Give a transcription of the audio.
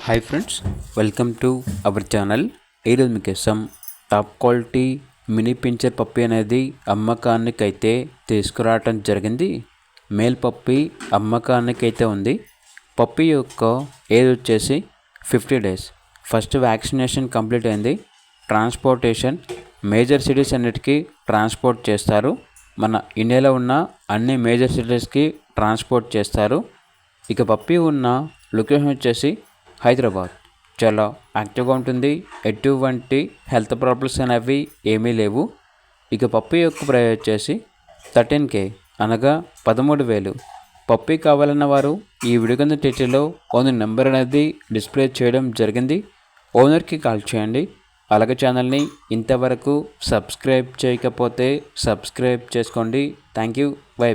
Hi friends, welcome to our channel. ఈరోజు మీకోసం top quality mini pinscher పప్పి అనేది అమ్మకానికైతే తీసుకురావటం జరిగింది. మేల్ పప్పి అమ్మకానికైతే ఉంది. పప్పి యొక్క ఏజ్ వచ్చేసి 50 days. ఫస్ట్ వ్యాక్సినేషన్ కంప్లీట్ అయింది. ట్రాన్స్పోర్టేషన్ మేజర్ సిటీస్ అన్నిటికీ ట్రాన్స్పోర్ట్ చేస్తారు. మన ఇండియాలో ఉన్న అన్ని మేజర్ సిటీస్కి ట్రాన్స్పోర్ట్ చేస్తారు. ఇక పప్పి ఉన్న లొకేషన్ వచ్చేసి హైదరాబాద్. చాలా యాక్టివ్గా ఉంటుంది. ఎటువంటి హెల్త్ ప్రాబ్లమ్స్ అనేవి ఏమీ లేవు. ఇక పప్పి యొక్క ప్రైస్ వచ్చేసి 13K, అనగా 13,000. పప్పి కావాలన్న వారు ఈ వీడియో కింద టైటిల్లో ఓనర్ నెంబర్ అనేది డిస్ప్లే చేయడం జరిగింది. ఓనర్కి కాల్ చేయండి. అలాగే ఛానల్ని ఇంతవరకు సబ్స్క్రైబ్ చేయకపోతే సబ్స్క్రైబ్ చేసుకోండి. Thank you. బై.